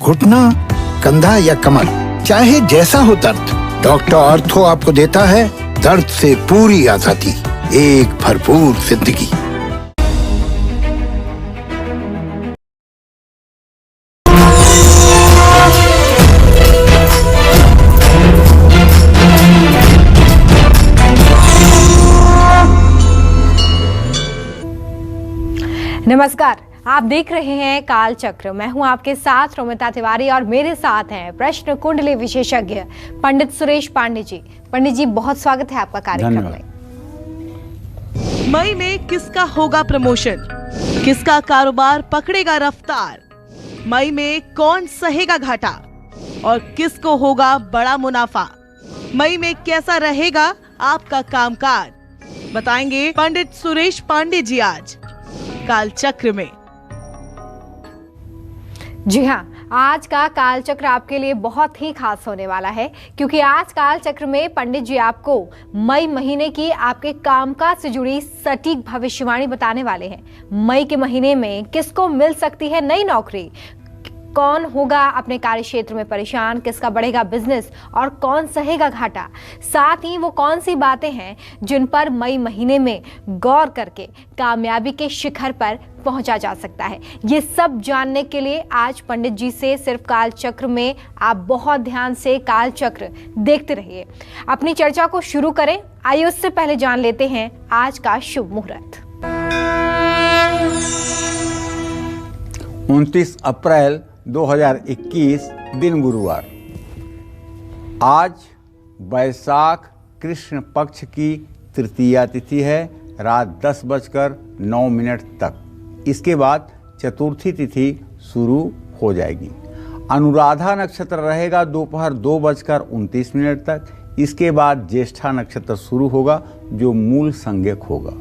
घुटना, कंधा या कमर, चाहे जैसा हो दर्द, डॉक्टर ऑर्थो आपको देता है दर्द से पूरी आजादी, एक भरपूर जिंदगी। नमस्कार, आप देख रहे हैं काल चक्र। मैं हूं आपके साथ रोमिता तिवारी और मेरे साथ हैं प्रश्न कुंडली विशेषज्ञ पंडित सुरेश पांडे जी। पंडित जी, बहुत स्वागत है आपका कार्यक्रम में। मई में किसका होगा प्रमोशन, किसका कारोबार पकड़ेगा रफ्तार, मई में कौन सहेगा घाटा और किसको होगा बड़ा मुनाफा, मई में कैसा रहेगा आपका कामकाज, बताएंगे पंडित सुरेश पांडे जी आज काल चक्र में। जी हाँ, आज का काल चक्र आपके लिए बहुत ही खास होने वाला है, क्योंकि आज काल चक्र में पंडित जी आपको मई महीने की आपके कामकाज से जुड़ी सटीक भविष्यवाणी बताने वाले हैं। मई के महीने में किसको मिल सकती है नई नौकरी, कौन होगा अपने कार्य क्षेत्र में परेशान, किसका बढ़ेगा बिजनेस और कौन सहेगा घाटा। साथ ही वो कौन सी बातें हैं जिन पर मई महीने में गौर करके कामयाबी के शिखर पर पहुंचा जा सकता है। ये सब जानने के लिए आज पंडित जी से सिर्फ काल चक्र में आप बहुत ध्यान से काल चक्र देखते रहिए। अपनी चर्चा को शुरू करें। आइए उससे पहले जान लेते हैं आज का शुभ मुहूर्त। 29 अप्रैल 2021 दिन गुरुवार। आज वैशाख कृष्ण पक्ष की तृतीया तिथि है, रात 10:09 तक। इसके बाद चतुर्थी तिथि शुरू हो जाएगी। अनुराधा नक्षत्र रहेगा दोपहर 2:29 तक। इसके बाद ज्येष्ठा नक्षत्र शुरू होगा जो मूल संज्ञक होगा।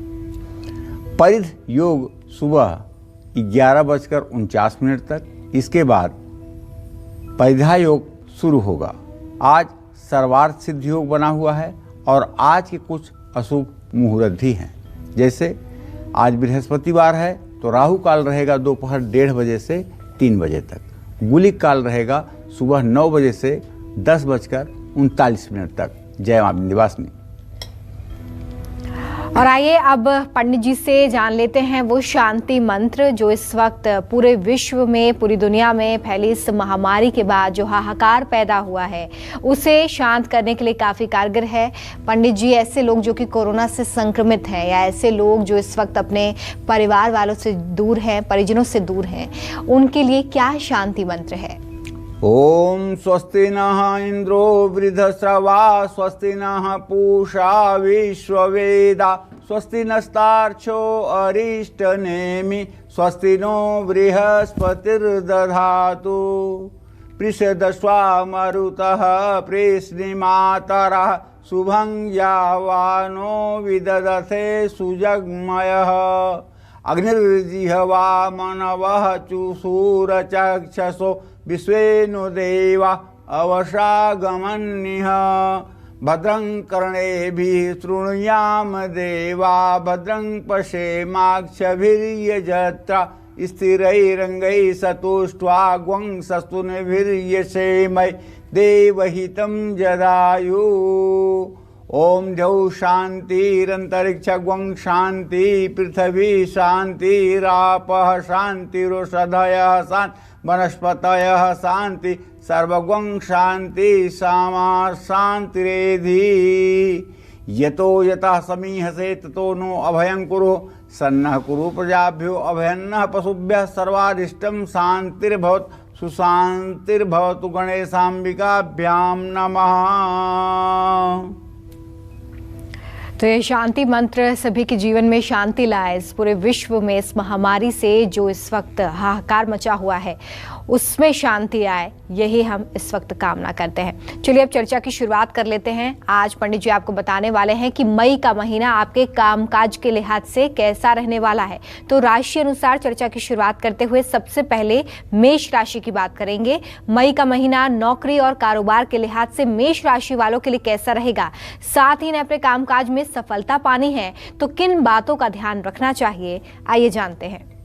परिध योग सुबह 11:49 तक। इसके बाद परिधा योग शुरू होगा। आज सर्वार्थ सिद्ध योग बना हुआ है और आज के कुछ अशुभ मुहूर्त भी हैं। जैसे आज बृहस्पतिवार है तो राहु काल रहेगा दोपहर 1:30 बजे से 3 बजे तक। गुलिक काल रहेगा सुबह 9 बजे से 10:39 तक। जय मां विंध्यवासिनी। और आइए अब पंडित जी से जान लेते हैं वो शांति मंत्र जो इस वक्त पूरे विश्व में, पूरी दुनिया में फैली इस महामारी के बाद जो हाहाकार पैदा हुआ है उसे शांत करने के लिए काफ़ी कारगर है। पंडित जी, ऐसे लोग जो कि कोरोना से संक्रमित हैं या ऐसे लोग जो इस वक्त अपने परिवार वालों से दूर हैं, परिजनों से दूर हैं, उनके लिए क्या शांति मंत्र है? ओम स्वस्ति नः इंद्रो वृद्धश्रवा, स्वस्ति नः पूषा विश्ववेदा, स्वस्ति नस्तार्क्ष्यो अरिष्टनेमि, स्वस्ति नो बृहस्पतिर्दधातु। पृषदश्वा मरुतः प्रेष्णिमातरः, शुभं यावानो विदधते सुजग्मयः। अग्निर्जिह्वा मनवः चक्षुषो विश्वेनु देवा अवशागमन्निः। भद्रं कर्णेभिः शृणुयाम देवा, भद्रं पश्येमाक्षभिर्यजत्रा, स्थिरैरङ्गैः सतुष्ट्वा ग्वंसस्तुनभिर्यसेमहि देवहितं जदायु। ओम द्यौ शांतिरंतरिक्ष ग्वं शांति, पृथ्वी शांति, रापः शांतिरोषधयः शांति, वनस्पतयः शांति, सर्वग्वं शांति, सामा शांतिरेधि। यतो यतः समीहसे ततो नो अभयं कुरु, सन्नः कुरु प्रजाभ्यो अभयन्नः पशुभ्यः, सर्वारिष्टं शांतिर्भवतु सुशांतिर्भवतु। गणेशाम्बिकाभ्यां नमः। तो ये शांति मंत्र सभी के जीवन में शांति लाए। इस पूरे विश्व में इस महामारी से जो इस वक्त हाहाकार मचा हुआ है उसमें शांति आए, यही हम इस वक्त कामना करते हैं। चलिए अब चर्चा की शुरुआत कर लेते हैं। आज पंडित जी आपको बताने वाले हैं कि मई का महीना आपके कामकाज के लिहाज से कैसा रहने वाला है। तो राशि अनुसार चर्चा की शुरुआत करते हुए सबसे पहले मेष राशि की बात करेंगे। मई का महीना नौकरी और कारोबार के लिहाज से मेष राशि वालों के लिए कैसा रहेगा, साथ ही अपने कामकाज में सफलता पानी है तो किन बातों का ध्यान रखना चाहिए, आइए जानते हैं।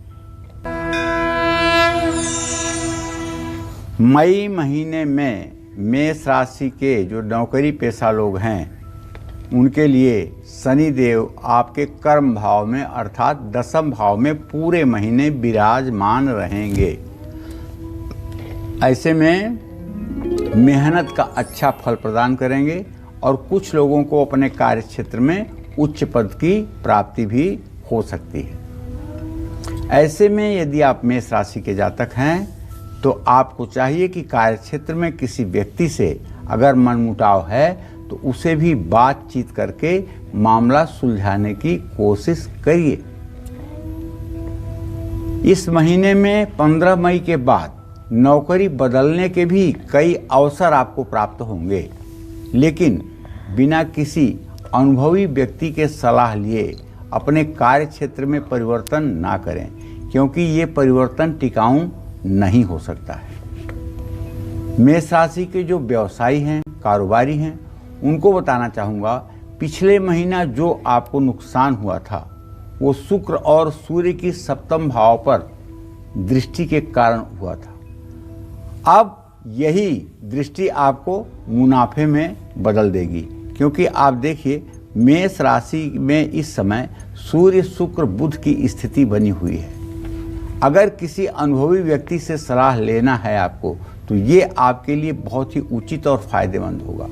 मई महीने में मेष राशि के जो नौकरी पेशा लोग हैं उनके लिए शनि देव आपके कर्म भाव में अर्थात दसम भाव में पूरे महीने विराजमान रहेंगे। ऐसे में मेहनत का अच्छा फल प्रदान करेंगे और कुछ लोगों को अपने कार्य क्षेत्र में उच्च पद की प्राप्ति भी हो सकती है। ऐसे में यदि आप मेष राशि के जातक हैं तो आपको चाहिए कि कार्य क्षेत्र में किसी व्यक्ति से अगर मनमुटाव है तो उसे भी बातचीत करके मामला सुलझाने की कोशिश करिए। इस महीने में 15 मई के बाद नौकरी बदलने के भी कई अवसर आपको प्राप्त होंगे, लेकिन बिना किसी अनुभवी व्यक्ति के सलाह लिए अपने कार्य क्षेत्र में परिवर्तन ना करें, क्योंकि ये परिवर्तन टिकाऊ नहीं हो सकता है। मेष राशि के जो व्यवसायी हैं, कारोबारी हैं, उनको बताना चाहूँगा, पिछले महीना जो आपको नुकसान हुआ था वो शुक्र और सूर्य की सप्तम भाव पर दृष्टि के कारण हुआ था। अब यही दृष्टि आपको मुनाफे में बदल देगी, क्योंकि आप देखिए मेष राशि में इस समय सूर्य शुक्र बुध की स्थिति बनी हुई है। अगर किसी अनुभवी व्यक्ति से सलाह लेना है आपको तो ये आपके लिए बहुत ही उचित और फायदेमंद होगा।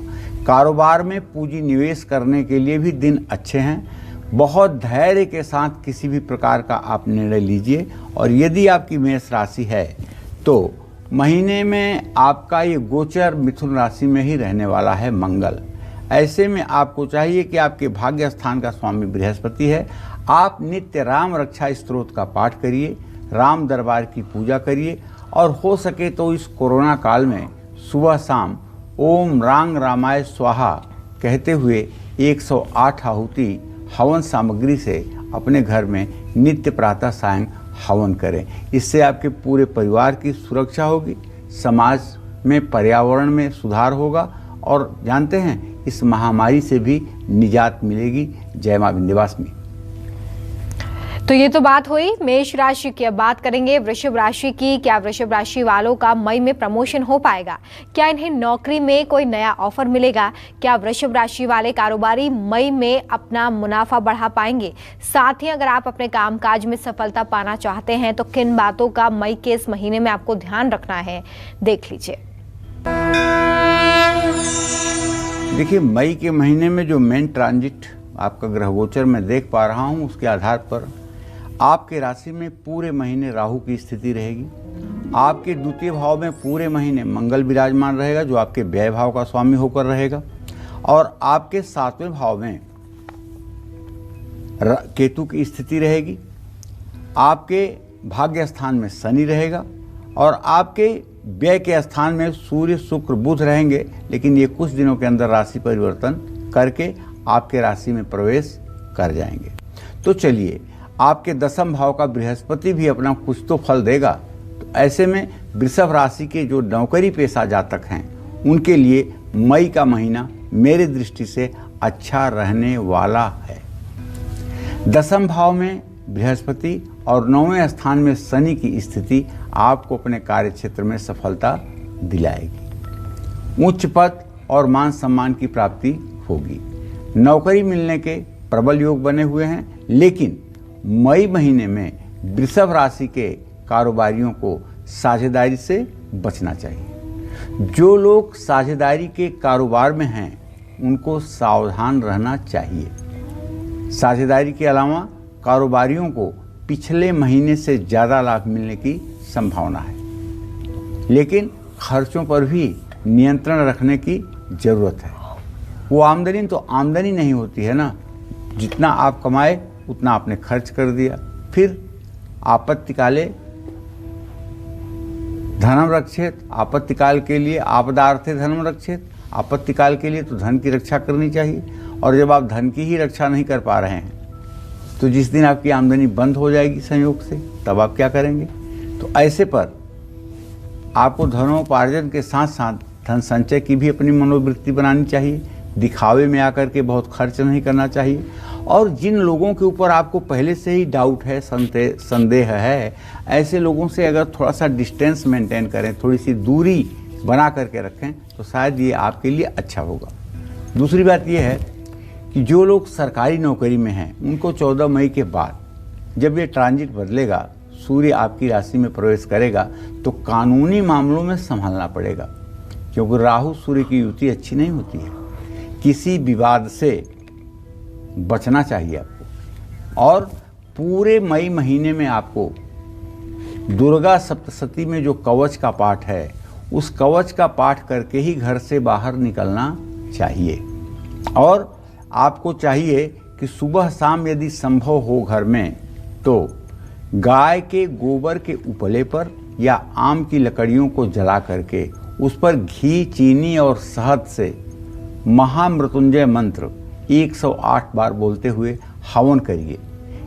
कारोबार में पूंजी निवेश करने के लिए भी दिन अच्छे हैं। बहुत धैर्य के साथ किसी भी प्रकार का आप निर्णय लीजिए। और यदि आपकी मेष राशि है तो महीने में आपका ये गोचर मिथुन राशि में ही रहने वाला है मंगल। ऐसे में आपको चाहिए कि आपके भाग्य स्थान का स्वामी बृहस्पति है, आप नित्य राम रक्षा स्तोत्र का पाठ करिए, राम दरबार की पूजा करिए और हो सके तो इस कोरोना काल में सुबह शाम ओम रांग रामाय स्वाहा कहते हुए 108 आहुति हवन सामग्री से अपने घर में नित्य प्रातः सायं हवन करें। इससे आपके पूरे परिवार की सुरक्षा होगी, समाज में पर्यावरण में सुधार होगा और जानते हैं इस महामारी से भी निजात मिलेगी। जय मां विंध्यवासिनी। तो ये तो बात हुई मेष राशि की। अब बात करेंगे वृषभ राशि की। क्या वृषभ राशि वालों का मई में प्रमोशन हो पाएगा? क्या इन्हें नौकरी में कोई नया ऑफर मिलेगा? क्या वृषभ राशि वाले कारोबारी मई में अपना मुनाफा बढ़ा पाएंगे? साथ ही अगर आप अपने कामकाज में सफलता पाना चाहते हैं तो किन बातों का मई के इस महीने में आपको ध्यान रखना है, देख लीजिए। देखिए, मई के महीने में जो मेन ट्रांजिट आपका ग्रह गोचर में देख पा रहा हूं, उसके आधार पर आपके राशि में पूरे महीने राहु की स्थिति रहेगी। आपके द्वितीय भाव में पूरे महीने मंगल विराजमान रहेगा, जो आपके व्यय भाव का स्वामी होकर रहेगा। और आपके 7वें भाव में केतु की स्थिति रहेगी। आपके भाग्य स्थान में शनि रहेगा और आपके व्यय के स्थान में सूर्य शुक्र बुध रहेंगे, लेकिन ये कुछ दिनों के अंदर राशि परिवर्तन करके आपके राशि में प्रवेश कर जाएंगे। तो चलिए, आपके दसम भाव का बृहस्पति भी अपना कुछ तो फल देगा। तो ऐसे में वृषभ राशि के जो नौकरी पेशा जातक हैं उनके लिए मई का महीना मेरी दृष्टि से अच्छा रहने वाला है। दसम भाव में बृहस्पति और 9वें स्थान में शनि की स्थिति आपको अपने कार्य क्षेत्र में सफलता दिलाएगी। उच्च पद और मान सम्मान की प्राप्ति होगी। नौकरी मिलने के प्रबल योग बने हुए हैं, लेकिन मई महीने में वृषभ राशि के कारोबारियों को साझेदारी से बचना चाहिए। जो लोग साझेदारी के कारोबार में हैं उनको सावधान रहना चाहिए। साझेदारी के अलावा कारोबारियों को पिछले महीने से ज़्यादा लाभ मिलने की संभावना है, लेकिन खर्चों पर भी नियंत्रण रखने की ज़रूरत है। वो आमदनी तो आमदनी नहीं होती है ना, जितना आप कमाए उतना आपने खर्च कर दिया। फिर आपत्ति काले धनम रक्षेत, आपत्ति काल के लिए आपदार्थे धनम रक्षेत। आपत्ति काल के लिए तो धन की रक्षा करनी चाहिए, और जब आप धन की ही रक्षा नहीं कर पा रहे हैं तो जिस दिन आपकी आमदनी बंद हो जाएगी संयोग से, तब आप क्या करेंगे? तो ऐसे पर आपको धनोपार्जन के साथ साथ धन संचय की भी अपनी मनोवृत्ति बनानी चाहिए। दिखावे में आकर के बहुत खर्च नहीं करना चाहिए। और जिन लोगों के ऊपर आपको पहले से ही डाउट है, संदेह है, ऐसे लोगों से अगर थोड़ा सा डिस्टेंस मेंटेन करें, थोड़ी सी दूरी बना करके रखें, तो शायद ये आपके लिए अच्छा होगा। दूसरी बात ये है कि जो लोग सरकारी नौकरी में हैं उनको 14 मई के बाद जब ये ट्रांजिट बदलेगा, सूर्य आपकी राशि में प्रवेश करेगा, तो कानूनी मामलों में संभालना पड़ेगा, क्योंकि राहु सूर्य की युति अच्छी नहीं होती है। किसी विवाद से बचना चाहिए आपको। और पूरे मई महीने में आपको दुर्गा सप्तशती में जो कवच का पाठ है, उस कवच का पाठ करके ही घर से बाहर निकलना चाहिए। और आपको चाहिए कि सुबह शाम यदि संभव हो घर में, तो गाय के गोबर के उपले पर या आम की लकड़ियों को जला करके उस पर घी, चीनी और शहद से महामृत्युंजय मंत्र 108 बार बोलते हुए हवन करिए।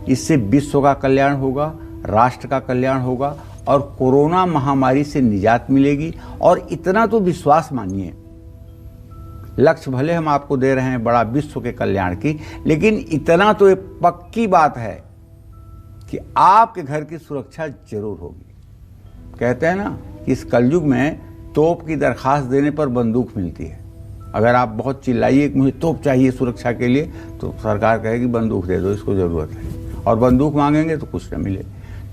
इससे विश्व का कल्याण होगा, राष्ट्र का कल्याण होगा और कोरोना महामारी से निजात मिलेगी। और इतना तो विश्वास मानिए, लक्ष्य भले हम आपको दे रहे हैं बड़ा विश्व के कल्याण की, लेकिन इतना तो एक पक्की बात है कि आपके घर की सुरक्षा जरूर होगी। कहते हैं ना, इस कलयुग में तोप की दरखास्त देने पर बंदूक मिलती है। अगर आप बहुत चिल्लाइए कि मुझे तोप चाहिए सुरक्षा के लिए, तो सरकार कहेगी बंदूक दे दो, इसको ज़रूरत है। और बंदूक मांगेंगे तो कुछ न मिले।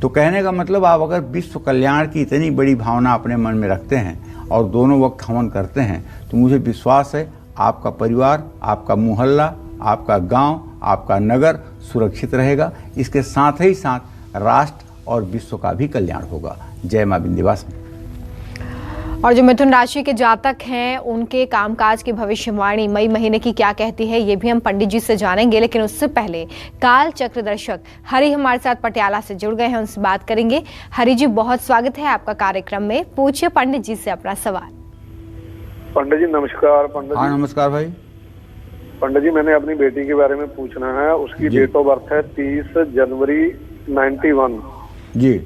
तो कहने का मतलब, आप अगर विश्व कल्याण की इतनी बड़ी भावना अपने मन में रखते हैं और दोनों वक्त हवन करते हैं, तो मुझे विश्वास है आपका परिवार, आपका मोहल्ला, आपका गांव, आपका नगर सुरक्षित रहेगा। इसके साथ ही साथ राष्ट्र और विश्व का भी कल्याण होगा। जय मां विंध्यवासिनी। और जो मिथुन राशि के जातक हैं, उनके कामकाज की भविष्यवाणी मई महीने की क्या कहती है, ये भी हम पंडित जी से जानेंगे। लेकिन उससे पहले काल चक्र दर्शक हरि हमारे साथ पटियाला से जुड़ गए हैं, उनसे बात करेंगे। हरि जी, बहुत स्वागत है आपका कार्यक्रम में। पूछिए पंडित जी से अपना सवाल। पंडित जी नमस्कार। पंडित जी नमस्कार भाई। पंडित जी, मैंने अपनी बेटी के बारे में पूछना है। उसकी डेट ऑफ बर्थ है 30 जनवरी 91 जी।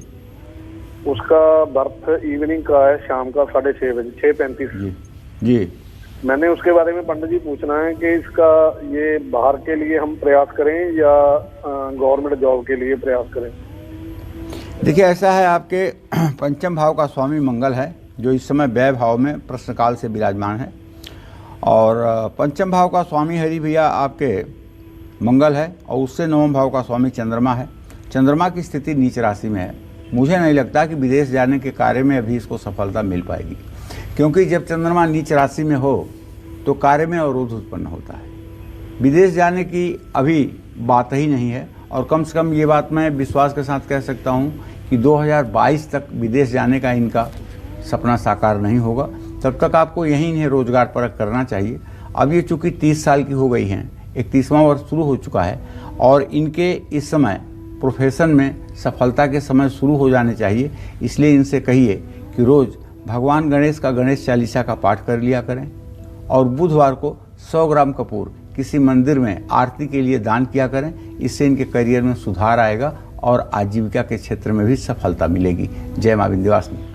उसका बर्थ इवनिंग का है, शाम का 6:30 बजे, 6:35 जी। मैंने उसके बारे में पंडित जी पूछना है कि इसका ये बाहर के लिए हम प्रयास करें या गवर्नमेंट जॉब के लिए प्रयास करें। देखिए, ऐसा है, आपके पंचम भाव का स्वामी मंगल है, जो इस समय व्यय भाव में प्रश्नकाल से विराजमान है। और पंचम भाव का स्वामी हरि भैया आपके मंगल है, और उससे नवम भाव का स्वामी चंद्रमा है। चंद्रमा की स्थिति नीच राशि में है। मुझे नहीं लगता कि विदेश जाने के कार्य में अभी इसको सफलता मिल पाएगी, क्योंकि जब चंद्रमा नीच राशि में हो तो कार्य में अवरोध उत्पन्न होता है। विदेश जाने की अभी बात ही नहीं है। और कम से कम ये बात मैं विश्वास के साथ कह सकता हूँ कि 2022 तक विदेश जाने का इनका सपना साकार नहीं होगा। तब तक आपको यहीं इन्हें रोजगार परक करना चाहिए। अब ये चूँकि 30 साल की हो गई हैं, 31वां वर्ष शुरू हो चुका है, और इनके इस समय प्रोफेशन में सफलता के समय शुरू हो जाने चाहिए। इसलिए इनसे कहिए कि रोज़ भगवान गणेश का गणेश चालीसा का पाठ कर लिया करें, और बुधवार को 100 ग्राम कपूर किसी मंदिर में आरती के लिए दान किया करें। इससे इनके करियर में सुधार आएगा और आजीविका के क्षेत्र में भी सफलता मिलेगी। जय मां विंध्यवासिनी।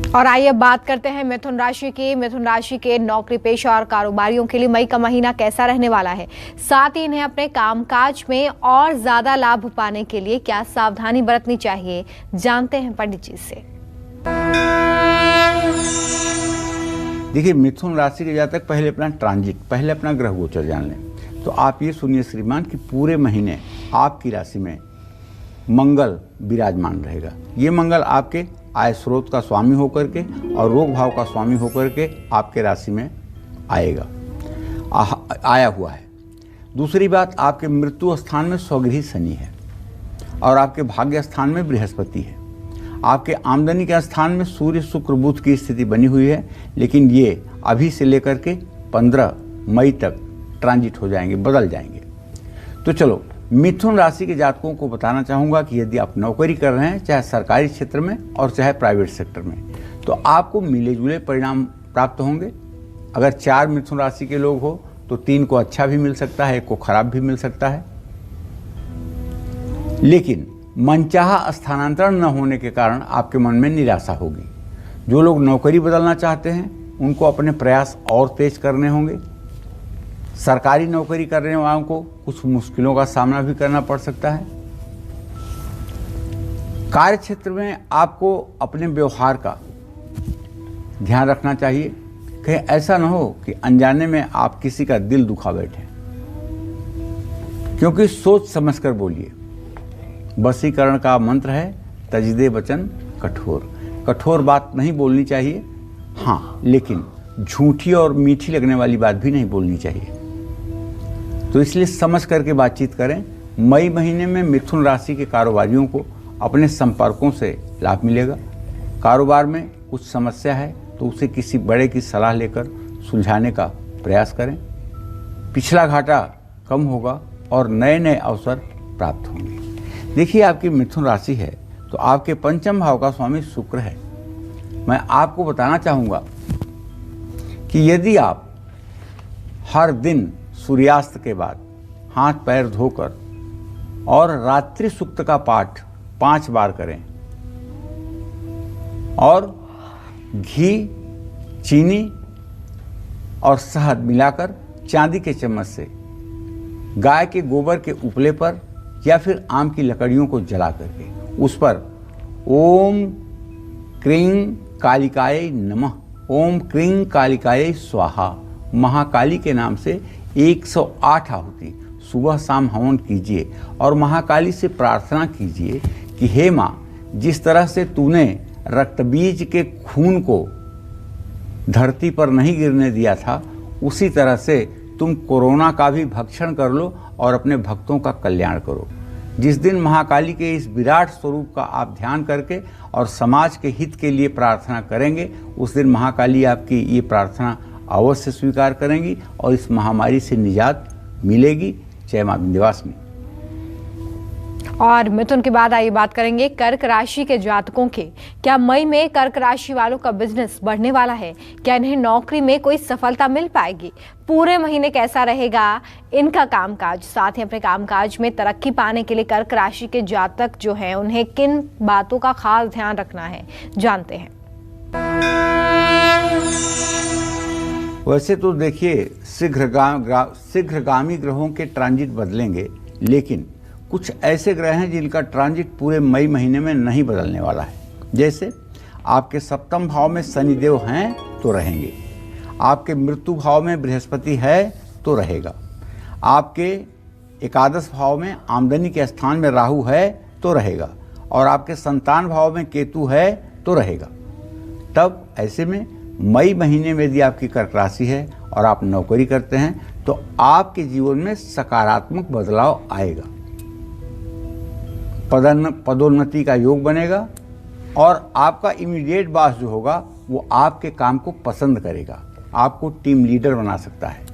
और आइए बात करते हैं मिथुन राशि की। मिथुन राशि के नौकरी पेशा और कारोबारियों के लिए मई का महीना कैसा रहने वाला है, साथ ही इन्हें अपने कामकाज में और ज्यादा लाभ पाने के लिए क्या सावधानी बरतनी चाहिए, जानते हैं पंडित जी से। देखिए, मिथुन राशि के जातक पहले अपना ट्रांजिट, पहले अपना ग्रह गोचर जान लें। तो आप ये सुनिए श्रीमान कि पूरे महीने आपकी राशि में मंगल विराजमान रहेगा। ये मंगल आपके आय स्रोत का स्वामी होकर के और रोग भाव का स्वामी होकर के आपके राशि में आया हुआ है। दूसरी बात, आपके मृत्यु स्थान में स्वगृही शनि है और आपके भाग्य स्थान में बृहस्पति है। आपके आमदनी के स्थान में सूर्य शुक्र बुध की स्थिति बनी हुई है, लेकिन ये अभी से लेकर के 15 मई तक ट्रांजिट हो जाएंगे, बदल जाएंगे। तो चलो, मिथुन राशि के जातकों को बताना चाहूँगा कि यदि आप नौकरी कर रहे हैं, चाहे सरकारी क्षेत्र में और चाहे प्राइवेट सेक्टर में, तो आपको मिले जुले परिणाम प्राप्त होंगे। अगर 4 मिथुन राशि के लोग हो तो 3 को अच्छा भी मिल सकता है, 1 को खराब भी मिल सकता है। लेकिन मनचाहा स्थानांतरण न होने के कारण आपके मन में निराशा होगी। जो लोग नौकरी बदलना चाहते हैं उनको अपने प्रयास और तेज करने होंगे। सरकारी नौकरी करने वालों को कुछ मुश्किलों का सामना भी करना पड़ सकता है। कार्य क्षेत्र में आपको अपने व्यवहार का ध्यान रखना चाहिए, कहीं ऐसा ना हो कि अनजाने में आप किसी का दिल दुखा बैठे, क्योंकि सोच समझकर बोलिए। वशीकरण का मंत्र है तजिदे वचन कठोर। कठोर बात नहीं बोलनी चाहिए, हाँ, लेकिन झूठी और मीठी लगने वाली बात भी नहीं बोलनी चाहिए। तो इसलिए समझ करके बातचीत करें। मई महीने में मिथुन राशि के कारोबारियों को अपने संपर्कों से लाभ मिलेगा। कारोबार में कुछ समस्या है तो उसे किसी बड़े की सलाह लेकर सुलझाने का प्रयास करें। पिछला घाटा कम होगा और नए नए अवसर प्राप्त होंगे। देखिए, आपकी मिथुन राशि है तो आपके पंचम भाव का स्वामी शुक्र है। मैं आपको बताना चाहूँगा कि यदि आप हर दिन सूर्यास्त के बाद हाथ पैर धोकर और रात्रि सूक्त का पाठ 5 बार करें और घी, चीनी और शहद मिलाकर चांदी के चम्मच से गाय के गोबर के उपले पर या फिर आम की लकड़ियों को जला करके उस पर ओम क्रीं कालिकाय नमः, ओम क्रीं कालिकाय स्वाहा, महाकाली के नाम से 108 आहुति सुबह शाम हवन कीजिए और महाकाली से प्रार्थना कीजिए कि हे माँ, जिस तरह से तूने रक्तबीज के खून को धरती पर नहीं गिरने दिया था, उसी तरह से तुम कोरोना का भी भक्षण कर लो और अपने भक्तों का कल्याण करो। जिस दिन महाकाली के इस विराट स्वरूप का आप ध्यान करके और समाज के हित के लिए प्रार्थना करेंगे, उस दिन महाकाली आपकी ये प्रार्थना अवश्य स्वीकार करेंगी और इस महामारी से निजात मिलेगी। जय मां विंध्यवासिनी। और मिथुन के बाद आइए बात करेंगे कर्क राशि के जातकों के। क्या मई में कर्क राशि वालों का बिजनेस बढ़ने वाला है? क्या इन्हें नौकरी में कोई सफलता मिल पाएगी? पूरे महीने कैसा रहेगा इनका कामकाज? साथ ही अपने कामकाज में तरक्की पाने के लिए कर्क राशि के जातक जो हैं, उन्हें किन बातों का खास ध्यान रखना है, जानते हैं। वैसे तो देखिए, शीघ्रगामी ग्रहों के ट्रांजिट बदलेंगे, लेकिन कुछ ऐसे ग्रह हैं जिनका ट्रांजिट पूरे मई महीने में नहीं बदलने वाला है। जैसे आपके सप्तम भाव में शनिदेव हैं तो रहेंगे, आपके मृत्यु भाव में बृहस्पति है तो रहेगा, आपके एकादश भाव में आमदनी के स्थान में राहु है तो रहेगा और आपके संतान भाव में केतु है तो रहेगा। तब ऐसे में मई महीने में यदि आपकी कर्क राशि है और आप नौकरी करते हैं तो आपके जीवन में सकारात्मक बदलाव आएगा। पदोन्नति का योग बनेगा और आपका इमीडिएट बॉस जो होगा वो आपके काम को पसंद करेगा, आपको टीम लीडर बना सकता है।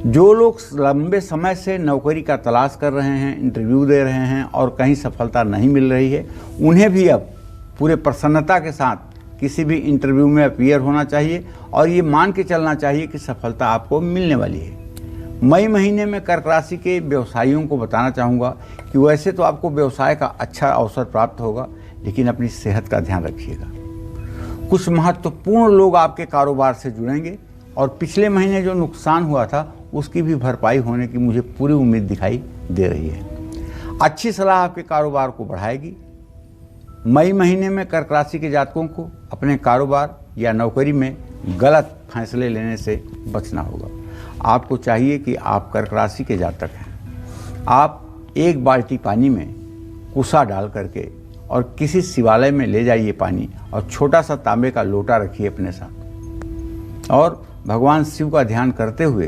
जो लोग लंबे समय से नौकरी का तलाश कर रहे हैं, इंटरव्यू दे रहे हैं और कहीं सफलता नहीं मिल रही है, उन्हें भी अब पूरे प्रसन्नता के साथ किसी भी इंटरव्यू में अपीयर होना चाहिए और ये मान के चलना चाहिए कि सफलता आपको मिलने वाली है। मई महीने में कर्क राशि के व्यवसायियों को बताना चाहूँगा कि वैसे तो आपको व्यवसाय का अच्छा अवसर प्राप्त होगा, लेकिन अपनी सेहत का ध्यान रखिएगा। कुछ महत्वपूर्ण लोग आपके कारोबार से जुड़ेंगे और पिछले महीने जो नुकसान हुआ था उसकी भी भरपाई होने की मुझे पूरी उम्मीद दिखाई दे रही है। अच्छी सलाह आपके कारोबार को बढ़ाएगी। मई महीने में कर्क राशि के जातकों को अपने कारोबार या नौकरी में गलत फैसले लेने से बचना होगा। आपको चाहिए कि आप कर्क राशि के जातक हैं, आप एक बाल्टी पानी में कुसा डाल करके और किसी शिवालय में ले जाइए पानी और छोटा सा तांबे का लोटा रखिए अपने साथ और भगवान शिव का ध्यान करते हुए,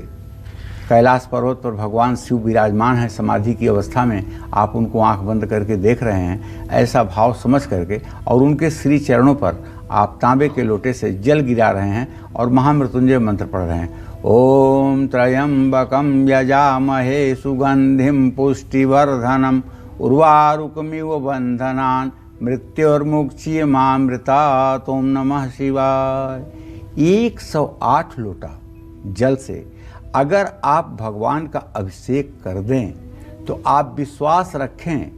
कैलाश पर्वत पर भगवान शिव विराजमान है समाधि की अवस्था में, आप उनको आंख बंद करके देख रहे हैं, ऐसा भाव समझ करके और उनके श्री चरणों पर आप तांबे के लोटे से जल गिरा रहे हैं और महामृत्युंजय मंत्र पढ़ रहे हैं। ओम त्र्यंबकम यजामहे सुगंधिम पुष्टिवर्धनम उर्वारुकमिव बंधनान मृत्युर्मुक्षीयमामृतात्। ओम नमः शिवाय। 108 लोटा जल से अगर आप भगवान का अभिषेक कर दें तो आप विश्वास रखें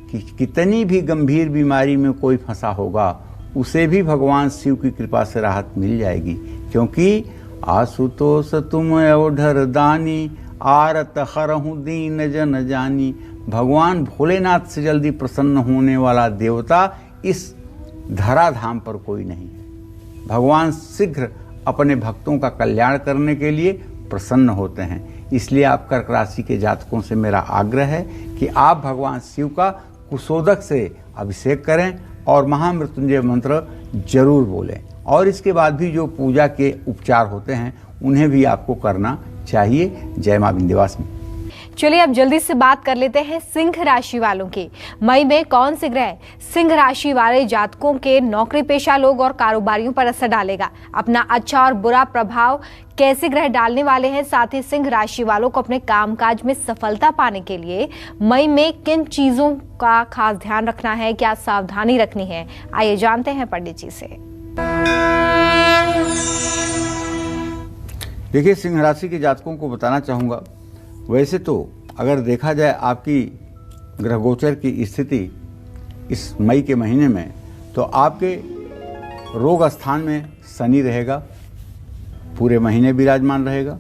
कि कितनी भी गंभीर बीमारी में कोई फंसा होगा उसे भी भगवान शिव की कृपा से राहत मिल जाएगी, क्योंकि आशुतोष तुम अवधर दानी, आरत हरहु दीन जन जानी। भगवान भोलेनाथ से जल्दी प्रसन्न होने वाला देवता इस धराधाम पर कोई नहीं है। भगवान शीघ्र अपने भक्तों का कल्याण करने के लिए प्रसन्न होते हैं। इसलिए आप कर्क राशि के जातकों से मेरा आग्रह है कि आप भगवान शिव का कुशोदक से अभिषेक करें और महामृत्युंजय मंत्र जरूर बोलें। और इसके बाद भी जो पूजा के उपचार होते हैं उन्हें भी आपको करना चाहिए। जय मां विंध्यवासिनी। चलिए अब जल्दी से बात कर लेते हैं सिंह राशि वालों की। मई में कौन से ग्रह सिंह राशि वाले जातकों के नौकरी पेशा लोग और कारोबारियों पर असर डालेगा, अपना अच्छा और बुरा प्रभाव कैसे ग्रह डालने वाले हैं, साथ ही सिंह राशि वालों को अपने कामकाज में सफलता पाने के लिए मई में किन चीजों का खास ध्यान रखना है, क्या सावधानी रखनी है, आइए जानते हैं पंडित जी से। देखिए, सिंह राशि के जातकों को बताना चाहूँगा, वैसे तो अगर देखा जाए आपकी ग्रह गोचर की स्थिति इस मई के महीने में, तो आपके रोग स्थान में शनि रहेगा, पूरे महीने विराजमान रहेगा,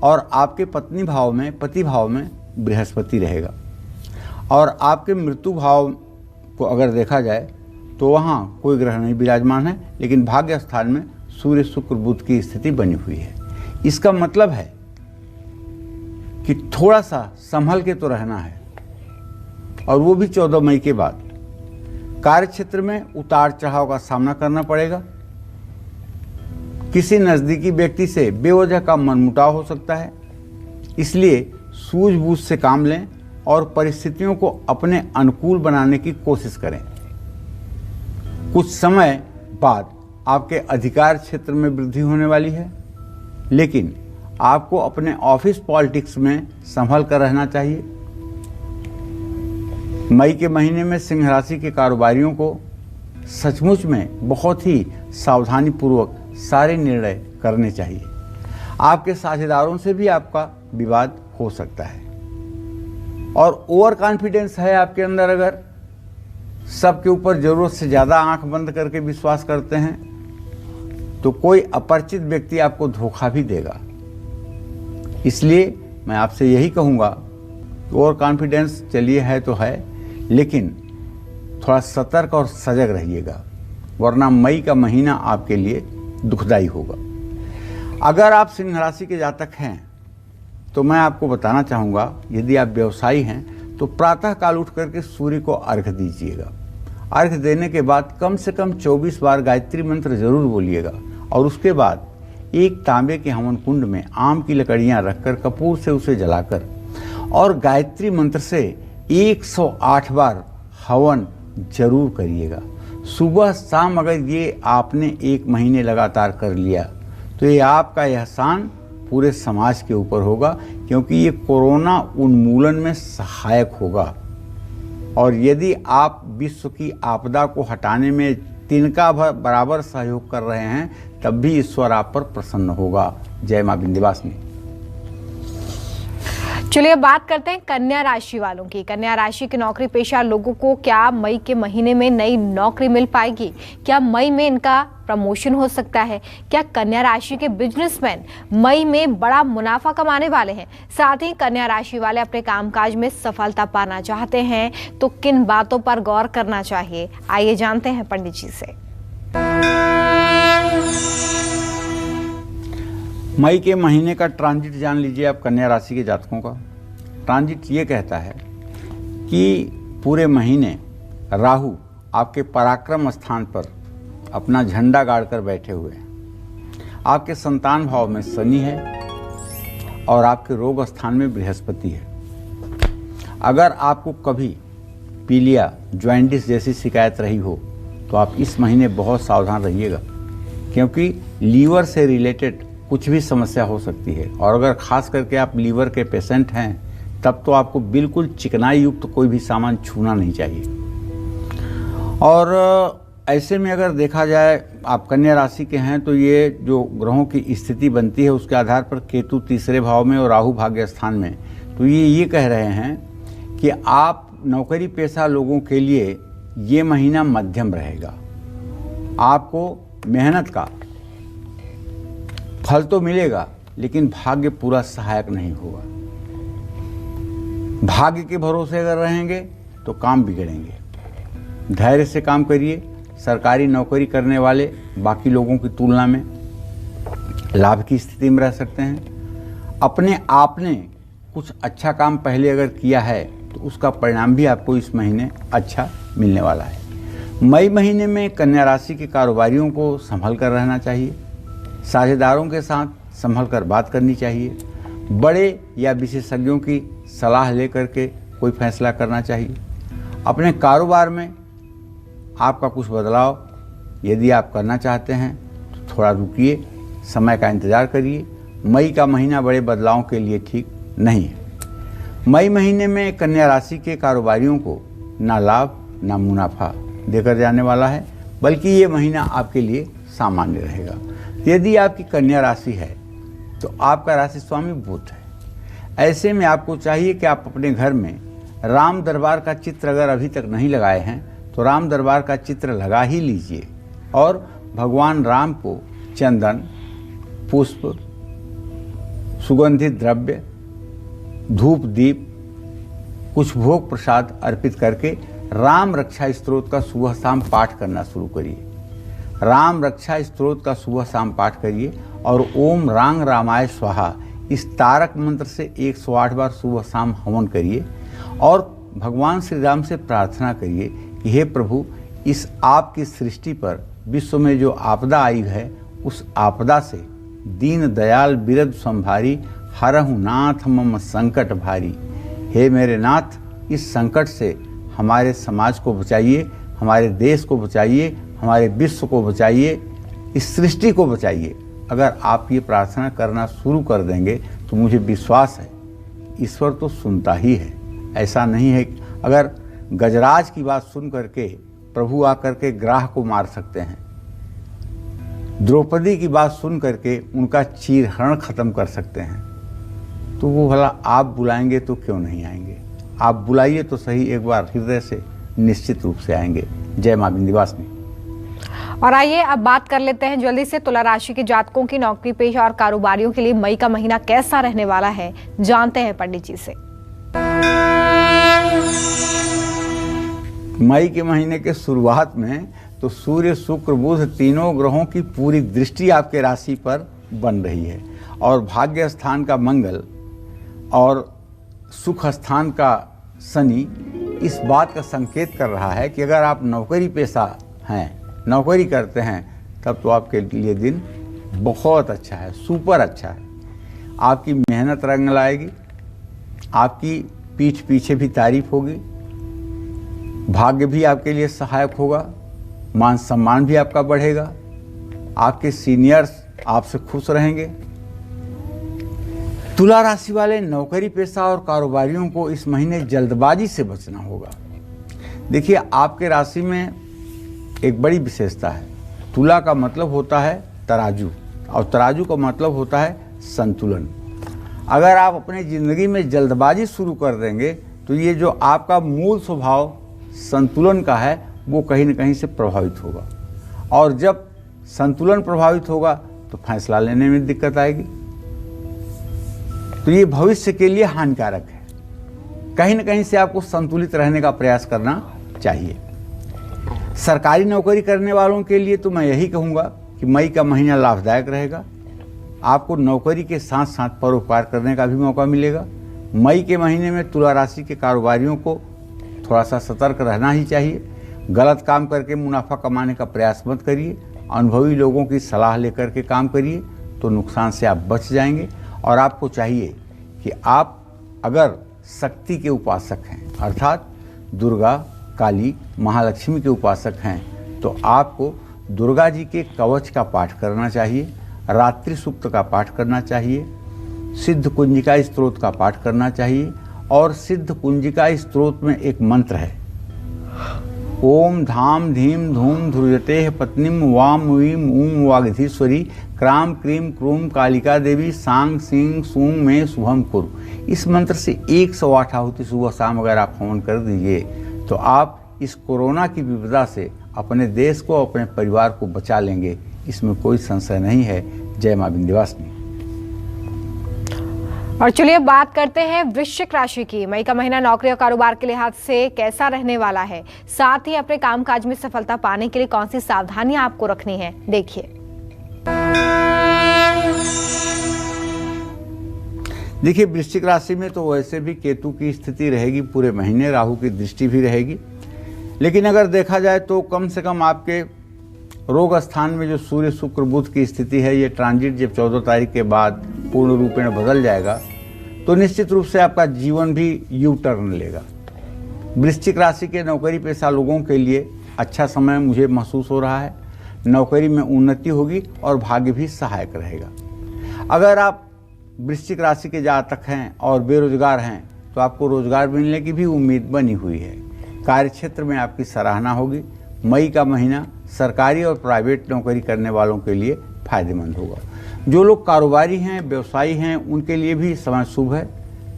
और आपके पत्नी भाव में, पति भाव में बृहस्पति रहेगा। और आपके मृत्यु भाव को अगर देखा जाए तो वहाँ कोई ग्रह नहीं विराजमान है, लेकिन भाग्य स्थान में सूर्य शुक्र बुध की स्थिति बनी हुई है। इसका मतलब है कि थोड़ा सा संभल के तो रहना है, और वो भी 14 मई के बाद। कार्य क्षेत्र में उतार चढ़ाव का सामना करना पड़ेगा। किसी नजदीकी व्यक्ति से बेवजह का मनमुटाव हो सकता है, इसलिए सूझबूझ से काम लें और परिस्थितियों को अपने अनुकूल बनाने की कोशिश करें। कुछ समय बाद आपके अधिकार क्षेत्र में वृद्धि होने वाली है, लेकिन आपको अपने ऑफिस पॉलिटिक्स में संभल कर रहना चाहिए। मई के महीने में सिंह राशि के कारोबारियों को सचमुच में बहुत ही सावधानी पूर्वक सारे निर्णय करने चाहिए। आपके साझेदारों से भी आपका विवाद हो सकता है, और ओवर कॉन्फिडेंस है आपके अंदर। अगर सबके ऊपर जरूरत से ज़्यादा आंख बंद करके विश्वास करते हैं तो कोई अपरिचित व्यक्ति आपको धोखा भी देगा। इसलिए मैं आपसे यही कहूँगा, ओवर कॉन्फिडेंस चलिए है तो है, लेकिन थोड़ा सतर्क और सजग रहिएगा, वरना मई का महीना आपके लिए दुखदाई होगा। अगर आप सिंह राशि के जातक हैं तो मैं आपको बताना चाहूँगा, यदि आप व्यवसायी हैं तो प्रातः काल उठ करके सूर्य को अर्घ्य दीजिएगा। अर्घ्य देने के बाद कम से कम 24 बार गायत्री मंत्र जरूर बोलिएगा, और उसके बाद एक तांबे के हवन कुंड में आम की लकड़ियां रखकर कपूर से उसे जलाकर और गायत्री मंत्र से 108 बार हवन जरूर करिएगा। सुबह शाम अगर ये आपने 1 महीने लगातार कर लिया तो ये आपका एहसान पूरे समाज के ऊपर होगा, क्योंकि ये कोरोना उन्मूलन में सहायक होगा। और यदि आप विश्व की आपदा को हटाने में तिनका बराबर सहयोग कर रहे हैं, तब भी ईश्वर आप पर प्रसन्न होगा। जय मां विंध्यवासिनी। चलिए अब बात करते हैं कन्या राशि वालों की। कन्या राशि के नौकरी पेशा लोगों को क्या मई के महीने में नई नौकरी मिल पाएगी? क्या मई में इनका प्रमोशन हो सकता है? क्या कन्या राशि के बिजनेसमैन मई में बड़ा मुनाफा कमाने वाले हैं? साथ ही कन्या राशि वाले अपने कामकाज में सफलता पाना चाहते हैं तो किन बातों पर गौर करना चाहिए, आइए जानते हैं पंडित जी से। मई के महीने का ट्रांजिट जान लीजिए आप कन्या राशि के जातकों का। ट्रांजिट ये कहता है कि पूरे महीने राहु आपके पराक्रम स्थान पर अपना झंडा गाड़कर बैठे हुए हैं। आपके संतान भाव में शनि है और आपके रोग स्थान में बृहस्पति है। अगर आपको कभी पीलिया, जॉइंटिस जैसी शिकायत रही हो तो आप इस महीने बहुत सावधान रहिएगा, क्योंकि लीवर से रिलेटेड कुछ भी समस्या हो सकती है। और अगर खास करके आप लीवर के पेशेंट हैं तब तो आपको बिल्कुल चिकनाई युक्त कोई भी सामान छूना नहीं चाहिए। और ऐसे में अगर देखा जाए आप कन्या राशि के हैं तो ये जो ग्रहों की स्थिति बनती है उसके आधार पर केतु तीसरे भाव में और राहु भाग्य स्थान में, तो ये कह रहे हैं कि आप नौकरी पेशा लोगों के लिए ये महीना मध्यम रहेगा। आपको मेहनत का फल तो मिलेगा लेकिन भाग्य पूरा सहायक नहीं होगा। भाग्य के भरोसे अगर रहेंगे तो काम बिगड़ेंगे। धैर्य से काम करिए। सरकारी नौकरी करने वाले बाकी लोगों की तुलना में लाभ की स्थिति में रह सकते हैं। अपने आप ने कुछ अच्छा काम पहले अगर किया है तो उसका परिणाम भी आपको इस महीने अच्छा मिलने वाला है। मई महीने में कन्या राशि के कारोबारियों को संभल कर रहना चाहिए। साझेदारों के साथ संभल कर बात करनी चाहिए। बड़े या विशेषज्ञों की सलाह लेकर के कोई फैसला करना चाहिए। अपने कारोबार में आपका कुछ बदलाव यदि आप करना चाहते हैं तो थोड़ा रुकिए, समय का इंतज़ार करिए। मई का महीना बड़े बदलावों के लिए ठीक नहीं है। मई महीने में कन्या राशि के कारोबारियों को ना लाभ ना मुनाफा देकर जाने वाला है, बल्कि ये महीना आपके लिए सामान्य रहेगा। यदि आपकी कन्या राशि है तो आपका राशि स्वामी बुध है। ऐसे में आपको चाहिए कि आप अपने घर में राम दरबार का चित्र अगर अभी तक नहीं लगाए हैं तो राम दरबार का चित्र लगा ही लीजिए और भगवान राम को चंदन, पुष्प, सुगंधित द्रव्य, धूप दीप, कुछ भोग प्रसाद अर्पित करके राम रक्षा स्तोत्र का सुबह शाम पाठ करना शुरू करिए। राम रक्षा स्तोत्र का सुबह शाम पाठ करिए और ओम रांग रामाय स्वाहा इस तारक मंत्र से 108 बार सुबह शाम हवन करिए और भगवान श्री राम से प्रार्थना करिए कि हे प्रभु, इस आपकी सृष्टि पर विश्व में जो आपदा आई है उस आपदा से दीन दयाल बिरद संभारी, हरहु नाथ मम संकट भारी। हे मेरे नाथ, इस संकट से हमारे समाज को बचाइए, हमारे देश को बचाइए, हमारे विश्व को बचाइए, इस सृष्टि को बचाइए। अगर आप ये प्रार्थना करना शुरू कर देंगे तो मुझे विश्वास है ईश्वर तो सुनता ही है। ऐसा नहीं है अगर गजराज की बात सुन करके प्रभु आकर के ग्राह को मार सकते हैं, द्रौपदी की बात सुन करके उनका चीरहरण खत्म कर सकते हैं, तो वो भला आप बुलाएंगे तो क्यों नहीं आएंगे। आप बुलाइए तो सही, एक बार हृदय से निश्चित रूप से आएंगे। जय मां विंध्यवासिनी। और आइए अब बात कर लेते हैं जल्दी से तुला राशि के जातकों की नौकरी पेशा और कारोबारियों के लिए मई का महीना कैसा रहने वाला है, जानते हैं पंडित जी से। मई के महीने के शुरुआत में तो सूर्य, शुक्र, बुध तीनों ग्रहों की पूरी दृष्टि आपके राशि पर बन रही है और भाग्य स्थान का मंगल और सुख स्थान का शनि इस बात का संकेत कर रहा है कि अगर आप नौकरी पेशा हैं, नौकरी करते हैं, तब तो आपके लिए दिन बहुत अच्छा है, सुपर अच्छा है। आपकी मेहनत रंग लाएगी, आपकी पीठ पीछे भी तारीफ होगी, भाग्य भी आपके लिए सहायक होगा, मान सम्मान भी आपका बढ़ेगा, आपके सीनियर्स आपसे खुश रहेंगे। तुला राशि वाले नौकरी पेशा और कारोबारियों को इस महीने जल्दबाजी से बचना होगा। देखिए, आपके राशि में एक बड़ी विशेषता है। तुला का मतलब होता है तराजू और तराजू का मतलब होता है संतुलन। अगर आप अपनी ज़िंदगी में जल्दबाजी शुरू कर देंगे तो ये जो आपका मूल स्वभाव संतुलन का है वो कहीं न कहीं से प्रभावित होगा और जब संतुलन प्रभावित होगा तो फैसला लेने में दिक्कत आएगी। तो ये भविष्य के लिए हानिकारक है। कहीं न कहीं से आपको संतुलित रहने का प्रयास करना चाहिए। सरकारी नौकरी करने वालों के लिए तो मैं यही कहूँगा कि मई का महीना लाभदायक रहेगा। आपको नौकरी के साथ साथ परोपकार करने का भी मौका मिलेगा। मई के महीने में तुला राशि के कारोबारियों को थोड़ा सा सतर्क रहना ही चाहिए। गलत काम करके मुनाफा कमाने का प्रयास मत करिए। अनुभवी लोगों की सलाह लेकर के काम करिए तो नुकसान से आप बच जाएंगे। और आपको चाहिए कि आप अगर शक्ति के उपासक हैं, अर्थात दुर्गा, काली, महालक्ष्मी के उपासक हैं, तो आपको दुर्गा जी के कवच का पाठ करना चाहिए, रात्रि सूक्त का पाठ करना चाहिए, सिद्ध कुंजिका स्तोत्र का पाठ करना चाहिए। और सिद्ध कुंजिका स्तोत्र में एक मंत्र है, ओम धाम धीम धूम ध्रुजते पत्नीम वाम वीम ऊम वागधीश्वरी क्राम क्रीम क्रूम कालिका देवी सांग सिंह सूंग में शुभम कुरु। इस मंत्र से 108 आहुति सुबह शाम अगर आप हवन कर दीजिए तो आप इस कोरोना की विपदा से अपने देश को, अपने परिवार को बचा लेंगे। इसमें कोई संशय नहीं है। जय मां विंध्यवासिनी। और चलिए बात करते हैं वृश्चिक राशि की। मई का महीना नौकरी और कारोबार के लिहाज से कैसा रहने वाला है, साथ ही अपने कामकाज में सफलता पाने के लिए कौन सी सावधानियां आपको रखनी है, देखिए। देखिए, वृश्चिक राशि में तो वैसे भी केतु की स्थिति रहेगी पूरे महीने, राहु की दृष्टि भी रहेगी। लेकिन अगर देखा जाए तो कम से कम आपके रोग स्थान में जो सूर्य शुक्र बुध की स्थिति है, ये ट्रांजिट जब 14 तारीख के बाद पूर्ण रूपेण बदल जाएगा तो निश्चित रूप से आपका जीवन भी यू टर्न लेगा। वृश्चिक राशि के नौकरी पेशा लोगों के लिए अच्छा समय मुझे महसूस हो रहा है। नौकरी में उन्नति होगी और भाग्य भी सहायक रहेगा। अगर आप वृश्चिक राशि के जातक हैं और बेरोजगार हैं तो आपको रोजगार मिलने की भी उम्मीद बनी हुई है। कार्यक्षेत्र में आपकी सराहना होगी। मई का महीना सरकारी और प्राइवेट नौकरी करने वालों के लिए फायदेमंद होगा। जो लोग कारोबारी हैं, व्यवसायी हैं, उनके लिए भी समय शुभ है।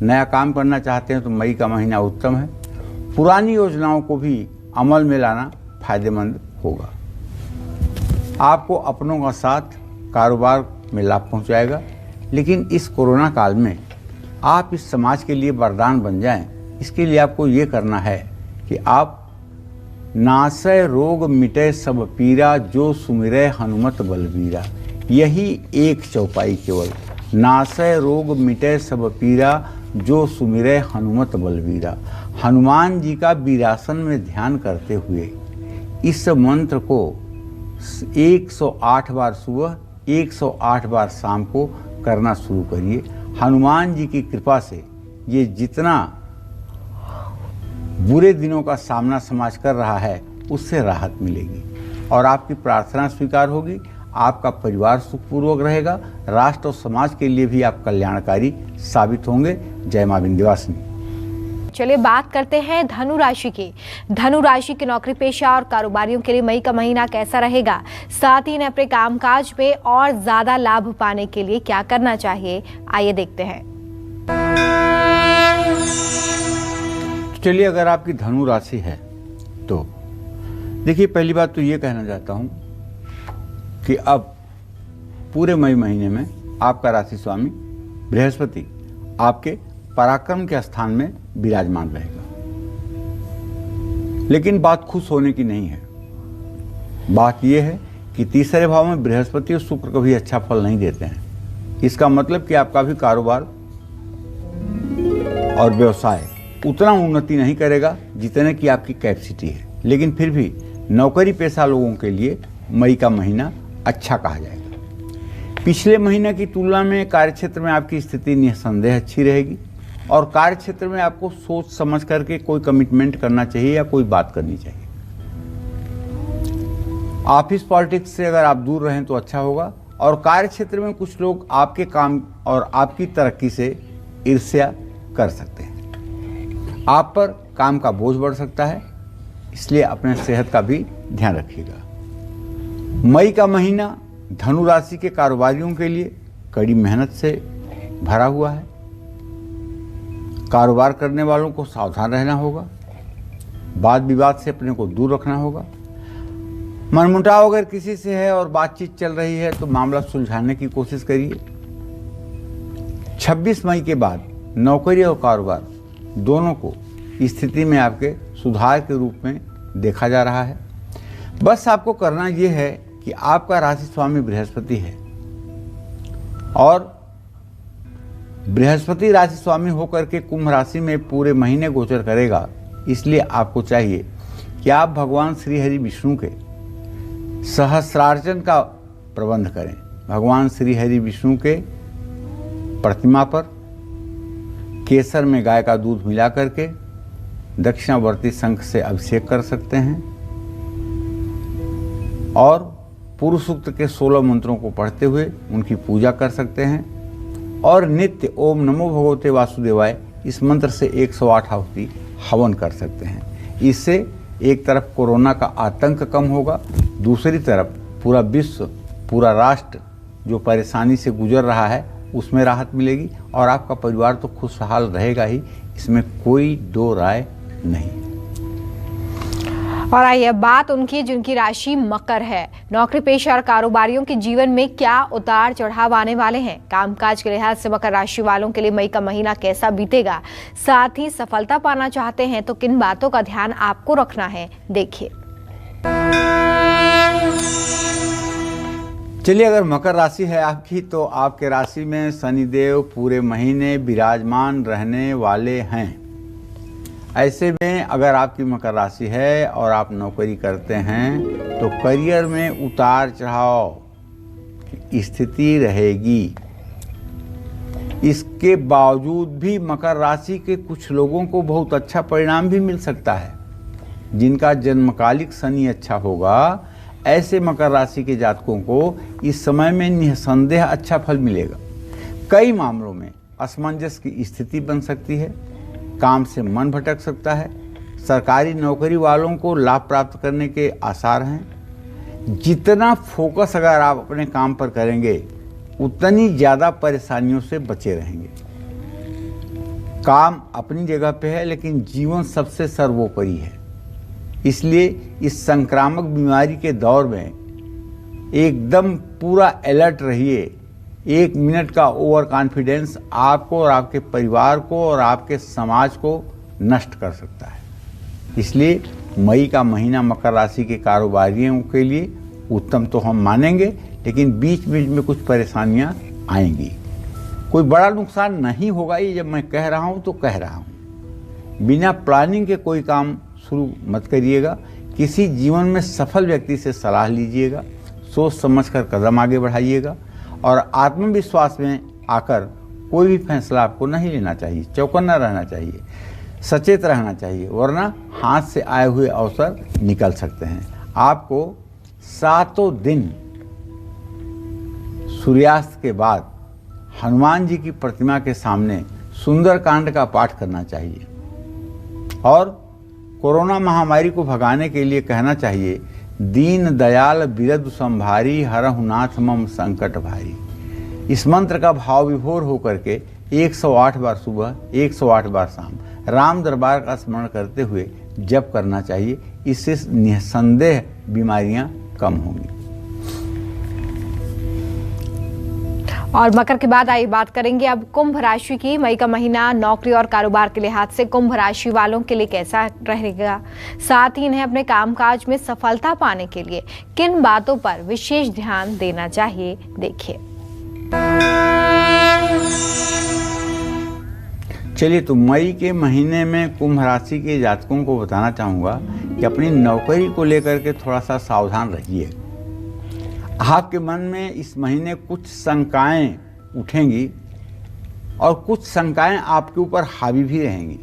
नया काम करना चाहते हैं तो मई का महीना उत्तम है। पुरानी योजनाओं को भी अमल में लाना फायदेमंद होगा। आपको अपनों का साथ कारोबार में लाभ पहुंचाएगा। लेकिन इस कोरोना काल में आप इस समाज के लिए वरदान बन जाएं, इसके लिए आपको ये करना है कि आप नासै रोग मिटे सब पीरा, जो सुमिरै हनुमत बलबीरा। यही एक चौपाई केवल, नासै रोग मिटे सब पीरा, जो सुमिरै हनुमत बलबीरा। हनुमान जी का वीरासन में ध्यान करते हुए इस मंत्र को 108 बार सुबह, 108 बार शाम को करना शुरू करिए। हनुमान जी की कृपा से ये जितना बुरे दिनों का सामना समाज कर रहा है उससे राहत मिलेगी और आपकी प्रार्थना स्वीकार होगी। आपका परिवार सुखपूर्वक रहेगा। राष्ट्र और समाज के लिए भी आप कल्याणकारी साबित होंगे। जय मां विंध्यवासिनी। चलिए बात करते हैं धनु राशि की। धनु राशि के नौकरी पेशा और कारोबारियों के लिए मई का महीना कैसा रहेगा, साथ ही इन्हें अपने कामकाज में और ज्यादा लाभ पाने के लिए क्या करना चाहिए, आइए देखते हैं। चलिए, अगर आपकी धनु राशि है तो देखिए, पहली बात तो ये कहना चाहता हूं कि अब पूरे मई महीने में आपका राशि स्वामी बृहस्पति आपके पराक्रम के स्थान में विराजमान रहेगा। लेकिन बात खुश होने की नहीं है। बात यह है कि तीसरे भाव में बृहस्पति और शुक्र कभी अच्छा फल नहीं देते हैं। इसका मतलब कि आपका भी कारोबार और व्यवसाय उतना उन्नति नहीं करेगा जितने की आपकी कैपेसिटी है। लेकिन फिर भी नौकरी पेशा लोगों के लिए मई का महीना अच्छा कहा जाएगा। पिछले महीने की तुलना में कार्यक्षेत्र में आपकी स्थिति निसंदेह अच्छी रहेगी और कार्यक्षेत्र में आपको सोच समझ करके कोई कमिटमेंट करना चाहिए या कोई बात करनी चाहिए। ऑफिस पॉलिटिक्स से अगर आप दूर रहें तो अच्छा होगा। और कार्यक्षेत्र में कुछ लोग आपके काम और आपकी तरक्की से ईर्ष्या कर सकते हैं। आप पर काम का बोझ बढ़ सकता है, इसलिए अपने सेहत का भी ध्यान रखिएगा। मई का महीना धनु राशि के कारोबारियों के लिए कड़ी मेहनत से भरा हुआ है। कारोबार करने वालों को सावधान रहना होगा। वाद विवाद से अपने को दूर रखना होगा। मनमुटाव अगर किसी से है और बातचीत चल रही है तो मामला सुलझाने की कोशिश करिए। 26 मई के बाद नौकरी और कारोबार दोनों को स्थिति में आपके सुधार के रूप में देखा जा रहा है। बस आपको करना यह है कि आपका राशि स्वामी बृहस्पति है और बृहस्पति राशि स्वामी होकर के कुंभ राशि में पूरे महीने गोचर करेगा। इसलिए आपको चाहिए कि आप भगवान श्री हरि विष्णु के सहस्रार्चन का प्रबंध करें। भगवान श्री हरि विष्णु के प्रतिमा पर केसर में गाय का दूध मिला करके दक्षिणावर्ती शंख से अभिषेक कर सकते हैं और पुरुष सूक्त के 16 मंत्रों को पढ़ते हुए उनकी पूजा कर सकते हैं और नित्य ओम नमो भगवते वासुदेवाय इस मंत्र से 108 आहुति हवन कर सकते हैं। इससे एक तरफ कोरोना का आतंक कम होगा, दूसरी तरफ पूरा विश्व, पूरा राष्ट्र जो परेशानी से गुजर रहा है उसमें राहत मिलेगी और आपका परिवार तो खुशहाल रहेगा ही, इसमें कोई दो राय नहीं। और आइए अब बात उनकी जिनकी राशि मकर है। नौकरी पेशा और कारोबारियों के जीवन में क्या उतार चढ़ाव आने वाले हैं, कामकाज के लिहाज से मकर राशि वालों के लिए मई का महीना कैसा बीतेगा, साथ ही सफलता पाना चाहते हैं तो किन बातों का ध्यान आपको रखना है, देखिए। चलिए, अगर मकर राशि है आपकी तो आपके राशि में शनिदेव पूरे महीने विराजमान रहने वाले हैं। ऐसे में अगर आपकी मकर राशि है और आप नौकरी करते हैं तो करियर में उतार चढ़ाव की स्थिति रहेगी। इसके बावजूद भी मकर राशि के कुछ लोगों को बहुत अच्छा परिणाम भी मिल सकता है। जिनका जन्मकालिक शनि अच्छा होगा, ऐसे मकर राशि के जातकों को इस समय में निसंदेह अच्छा फल मिलेगा। कई मामलों में असमंजस की स्थिति बन सकती है, काम से मन भटक सकता है, सरकारी नौकरी वालों को लाभ प्राप्त करने के आसार हैं। जितना फोकस अगर आप अपने काम पर करेंगे उतनी ज़्यादा परेशानियों से बचे रहेंगे। काम अपनी जगह पे है लेकिन जीवन सबसे सर्वोपरि है। इसलिए इस संक्रामक बीमारी के दौर में एकदम पूरा अलर्ट रहिए। 1 मिनट का ओवर कॉन्फिडेंस आपको और आपके परिवार को और आपके समाज को नष्ट कर सकता है। इसलिए मई का महीना मकर राशि के कारोबारियों के लिए उत्तम तो हम मानेंगे, लेकिन बीच बीच में कुछ परेशानियां आएंगी। कोई बड़ा नुकसान नहीं होगा, ये जब मैं कह रहा हूं तो कह रहा हूं। बिना प्लानिंग के कोई काम शुरू मत करिएगा। किसी जीवन में सफल व्यक्ति से सलाह लीजिएगा, सोच समझकर कदम आगे बढ़ाइएगा और आत्मविश्वास में आकर कोई भी फैसला आपको नहीं लेना चाहिए। चौकन्ना रहना चाहिए, सचेत रहना चाहिए, वरना हाथ से आए हुए अवसर निकल सकते हैं। आपको 7 दिन सूर्यास्त के बाद हनुमान जी की प्रतिमा के सामने सुंदरकांड का पाठ करना चाहिए और कोरोना महामारी को भगाने के लिए कहना चाहिए, दीन दयाल बिरदु संभारी हरहु नाथ मम संकट भारी। इस मंत्र का भाव विभोर होकर के 108 बार सुबह 108 बार शाम राम दरबार का स्मरण करते हुए जप करना चाहिए। इससे निसंदेह बीमारियां कम होंगी। और मकर के बाद आइए बात करेंगे अब कुंभ राशि की। मई का महीना नौकरी और कारोबार के लिहाज से कुंभ राशि वालों के लिए कैसा रहेगा, साथ ही इन्हें अपने कामकाज में सफलता पाने के लिए किन बातों पर विशेष ध्यान देना चाहिए, देखिए। चलिए, तो मई के महीने में कुंभ राशि के जातकों को बताना चाहूँगा कि अपनी नौकरी को लेकर के थोड़ा सा सावधान रहिए। आपके मन में इस महीने कुछ शंकाएं उठेंगी और कुछ शंकाएं आपके ऊपर हावी भी रहेंगी।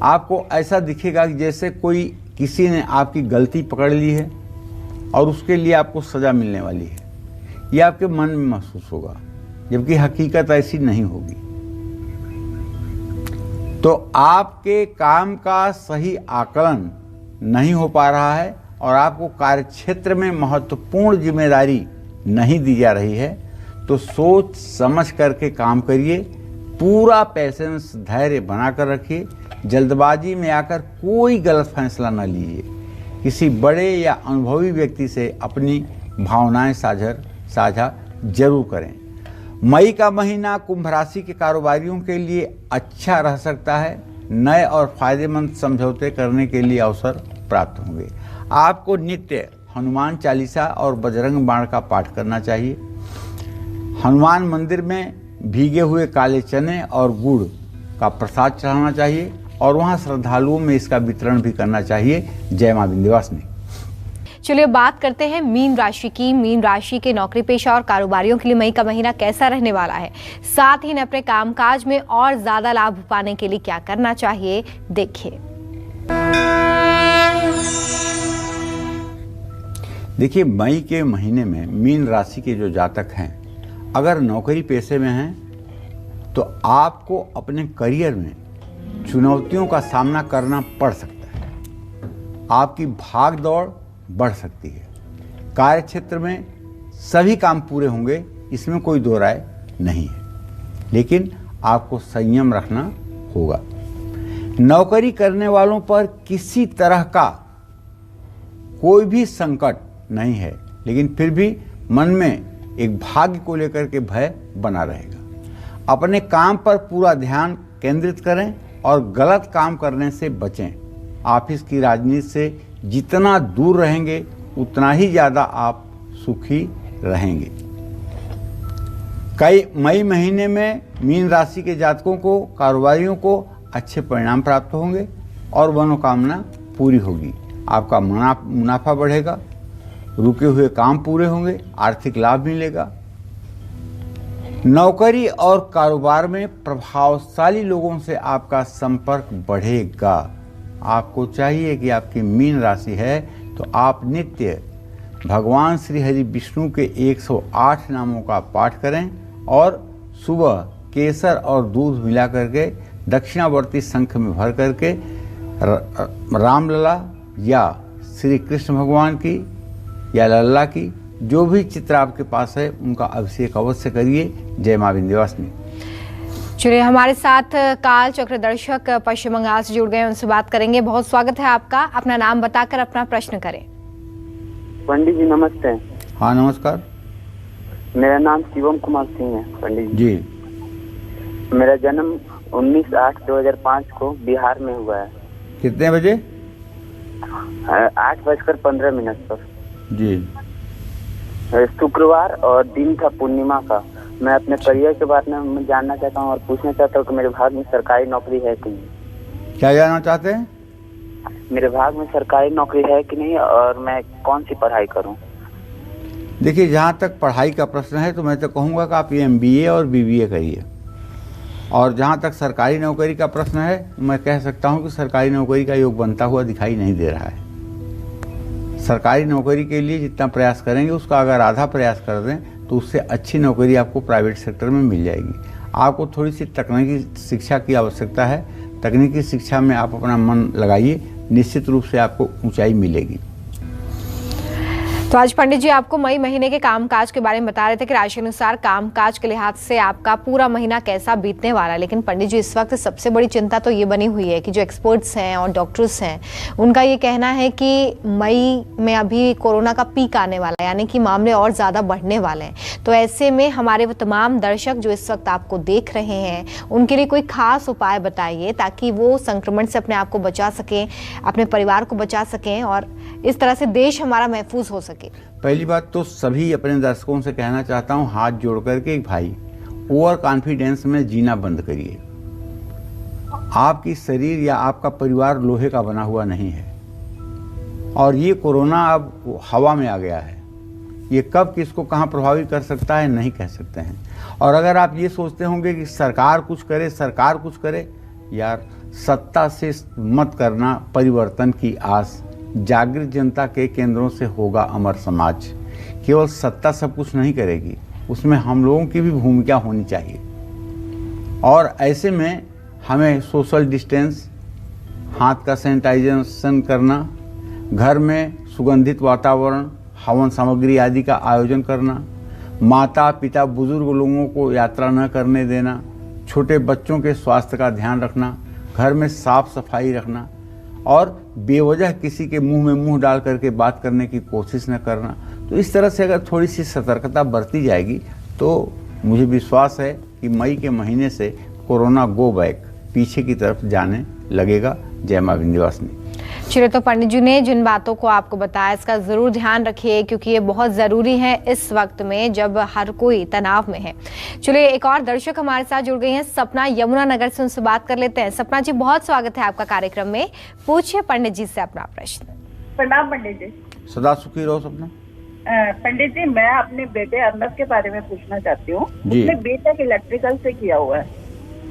आपको ऐसा दिखेगा कि जैसे कोई किसी ने आपकी गलती पकड़ ली है और उसके लिए आपको सज़ा मिलने वाली है। यह आपके मन में महसूस होगा, जबकि हकीकत ऐसी नहीं होगी। तो आपके काम का सही आकलन नहीं हो पा रहा है और आपको कार्यक्षेत्र में महत्वपूर्ण जिम्मेदारी नहीं दी जा रही है, तो सोच समझ करके काम करिए। पूरा पैसेंस, धैर्य बनाकर रखिए। जल्दबाजी में आकर कोई गलत फैसला न लीजिए। किसी बड़े या अनुभवी व्यक्ति से अपनी भावनाएं साझा जरूर करें। मई का महीना कुंभ राशि के कारोबारियों के लिए अच्छा रह सकता है। नए और फायदेमंद समझौते करने के लिए अवसर प्राप्त होंगे। आपको नित्य हनुमान चालीसा और बजरंग बाण का पाठ करना चाहिए। हनुमान मंदिर में भीगे हुए काले चने और गुड़ का प्रसाद चढ़ाना चाहिए और वहां श्रद्धालुओं में इसका वितरण भी करना चाहिए। जय मां विंध्यवासिनी। चलिए बात करते हैं मीन राशि की। मीन राशि के नौकरी पेशा और कारोबारियों के लिए मई का महीना कैसा रहने वाला है, साथ ही इन्हें अपने कामकाज में और ज्यादा लाभ पाने के लिए क्या करना चाहिए, देखिए। देखिए, मई के महीने में मीन राशि के जो जातक हैं, अगर नौकरी पेशे में हैं तो आपको अपने करियर में चुनौतियों का सामना करना पड़ सकता है। आपकी भाग दौड़ बढ़ सकती है। कार्यक्षेत्र में सभी काम पूरे होंगे, इसमें कोई दो राय नहीं है, लेकिन आपको संयम रखना होगा। नौकरी करने वालों पर किसी तरह का कोई भी संकट नहीं है, लेकिन फिर भी मन में एक भाग्य को लेकर के भय बना रहेगा। अपने काम पर पूरा ध्यान केंद्रित करें और गलत काम करने से बचें। ऑफिस की राजनीति से जितना दूर रहेंगे उतना ही ज़्यादा आप सुखी रहेंगे। मई महीने में मीन राशि के जातकों को, कारोबारियों को अच्छे परिणाम प्राप्त होंगे और मनोकामना पूरी होगी। आपका मुनाफा बढ़ेगा, रुके हुए काम पूरे होंगे, आर्थिक लाभ मिलेगा। नौकरी और कारोबार में प्रभावशाली लोगों से आपका संपर्क बढ़ेगा। आपको चाहिए कि आपकी मीन राशि है तो आप नित्य भगवान श्री हरि विष्णु के 108 नामों का पाठ करें और सुबह केसर और दूध मिला करके दक्षिणावर्ती शंख में भर करके रामलला या श्री कृष्ण भगवान की या लल्ला की जो भी चित्र आपके पास है उनका अभिषेक अवश्य करिए। जय मां विंध्यवासिनी। चलिए, हमारे साथ काल चक्र दर्शक पश्चिम बंगाल से जुड़ गए, उनसे बात करेंगे। बहुत स्वागत है आपका। अपना नाम बताकर अपना प्रश्न करें। पंडित जी नमस्ते। हाँ नमस्कार। मेरा नाम शिवम कुमार सिंह है पंडित जी। मेरा जन्म 19/8/2005 को बिहार में हुआ है। कितने बजे? 8:15 पर जी। शुक्रवार और दिन था पूर्णिमा का। मैं अपने करियर के बारे में जानना चाहता हूँ और पूछना चाहता हूँ कि मेरे भाग में सरकारी नौकरी है कि नहीं। क्या जानना चाहते हैं? मेरे भाग में सरकारी नौकरी है कि नहीं और मैं कौन सी पढ़ाई करूँ। देखिए, जहाँ तक पढ़ाई का प्रश्न है तो मैं तो कहूँगा कि आप MBA और BBA करिए। और जहाँ तक सरकारी नौकरी का प्रश्न है मैं कह सकता हूँ कि सरकारी नौकरी का योग बनता हुआ दिखाई नहीं दे रहा है। सरकारी नौकरी के लिए जितना प्रयास करेंगे उसका अगर आधा प्रयास कर दें तो उससे अच्छी नौकरी आपको प्राइवेट सेक्टर में मिल जाएगी। आपको थोड़ी सी तकनीकी शिक्षा की आवश्यकता है। तकनीकी शिक्षा में आप अपना मन लगाइए, निश्चित रूप से आपको ऊंचाई मिलेगी। तो आज पंडित जी आपको मई महीने के कामकाज के बारे में बता रहे थे कि राशि अनुसार कामकाज के लिहाज से आपका पूरा महीना कैसा बीतने वाला है। लेकिन पंडित जी, इस वक्त सबसे बड़ी चिंता तो ये बनी हुई है कि जो एक्सपर्ट्स हैं और डॉक्टर्स हैं उनका ये कहना है कि मई में अभी कोरोना का पीक आने वाला है, यानी कि मामले और ज़्यादा बढ़ने वाले हैं। तो ऐसे में हमारे वो तमाम दर्शक जो इस वक्त आपको देख रहे हैं उनके लिए कोई खास उपाय बताइए ताकि वो संक्रमण से अपने आप को बचा सकें, अपने परिवार को बचा सकें और इस तरह से देश हमारा महफूज हो सके। पहली बात तो सभी अपने दर्शकों से कहना चाहता हूं, हाथ जोड़ करके भाई ओवर कॉन्फिडेंस में जीना बंद करिए। आपकी शरीर या आपका परिवार लोहे का बना हुआ नहीं है और ये कोरोना अब हवा में आ गया है। ये कब किसको कहां प्रभावित कर सकता है नहीं कह सकते हैं। और अगर आप ये सोचते होंगे कि सरकार कुछ करे, सरकार कुछ करे, यार सत्ता से मत करना परिवर्तन की आस। जागृत जनता के केंद्रों से होगा अमर समाज। केवल सत्ता सब कुछ नहीं करेगी, उसमें हम लोगों की भी भूमिका होनी चाहिए। और ऐसे में हमें सोशल डिस्टेंस, हाथ का सैनिटाइजेशन करना, घर में सुगंधित वातावरण, हवन सामग्री आदि का आयोजन करना, माता पिता बुजुर्ग लोगों को यात्रा न करने देना, छोटे बच्चों के स्वास्थ्य का ध्यान रखना, घर में साफ सफाई रखना और बेवजह किसी के मुंह में मुंह डाल करके बात करने की कोशिश न करना। तो इस तरह से अगर थोड़ी सी सतर्कता बरती जाएगी तो मुझे विश्वास है कि मई के महीने से कोरोना गो बैक, पीछे की तरफ जाने लगेगा। जय मां विंध्यवासिनी। चलिए, तो पंडित जी ने जिन बातों को आपको बताया इसका जरूर ध्यान रखिए क्योंकि ये बहुत जरूरी है इस वक्त में जब हर कोई तनाव में है। चलिए, एक और दर्शक हमारे साथ जुड़ गई हैं, सपना यमुनानगर से, उनसे बात कर लेते हैं। सपना जी, बहुत स्वागत है आपका कार्यक्रम में। पूछिए पंडित जी से अपना प्रश्न। प्रणाम पंडित जी। सदा सुखी रहो सपना। पंडित जी, मैं अपने बेटे अर्नब के बारे में पूछना चाहती हूँ। जी। उसने बीटेक इलेक्ट्रिकल से किया हुआ है।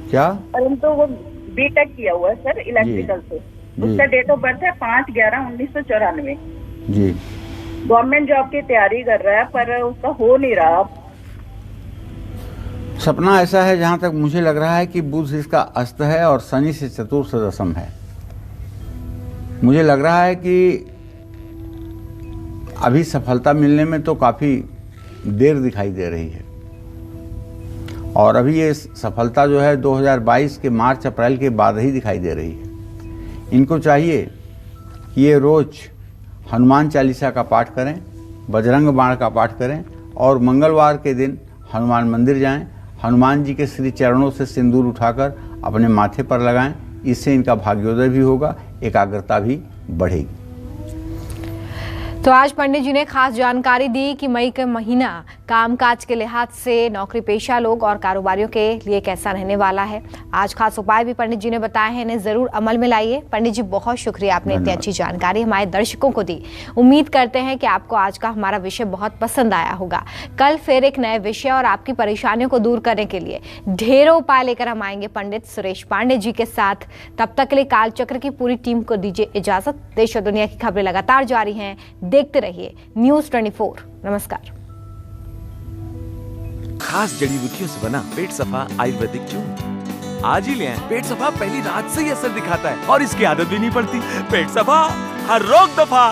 क्या? परंतु वो बीटेक किया हुआ है सर इलेक्ट्रिकल से। उसका डेट ऑफ बर्थ है 5/11/1994। जी। गवर्नमेंट जॉब की तैयारी कर रहा है पर उसका हो नहीं रहा। सपना ऐसा है, जहां तक मुझे लग रहा है कि बुध इसका अस्त है और शनि से चतुर्थ दशम है। मुझे लग रहा है कि अभी सफलता मिलने में तो काफी देर दिखाई दे रही है और अभी ये सफलता जो है 2022 के मार्च अप्रैल के बाद ही दिखाई दे रही है। इनको चाहिए कि ये रोज हनुमान चालीसा का पाठ करें, बजरंग बाण का पाठ करें और मंगलवार के दिन हनुमान मंदिर जाएं, हनुमान जी के श्री चरणों से सिंदूर उठाकर अपने माथे पर लगाएं। इससे इनका भाग्योदय भी होगा, एकाग्रता भी बढ़ेगी। तो आज पंडित जी ने खास जानकारी दी कि मई का महीना कामकाज के लिहाज से नौकरी पेशा लोग और कारोबारियों के लिए कैसा रहने वाला है। आज खास उपाय भी पंडित जी ने बताए हैं, इन्हें जरूर अमल में लाइए। पंडित जी बहुत शुक्रिया, आपने इतनी अच्छी जानकारी हमारे दर्शकों को दी। उम्मीद करते हैं कि आपको आज का हमारा विषय बहुत पसंद आया होगा। कल फिर एक नए विषय और आपकी परेशानियों को दूर करने के लिए ढेरों उपाय लेकर हम आएंगे पंडित सुरेश पांडे जी के साथ। तब तक के लिए कालचक्र की पूरी टीम को दीजिए इजाजत। देश और दुनिया की खबरें लगातार जारी हैं, देखते रहिए न्यूज़ 24। नमस्कार। खास जड़ी बूटियों से बना पेट सफा आयुर्वेदिक चूर्ण आज ही ले आएं। पेट सफा पहली रात से ही असर दिखाता है और इसकी आदत भी नहीं पड़ती। पेट सफा हर रोग दफा।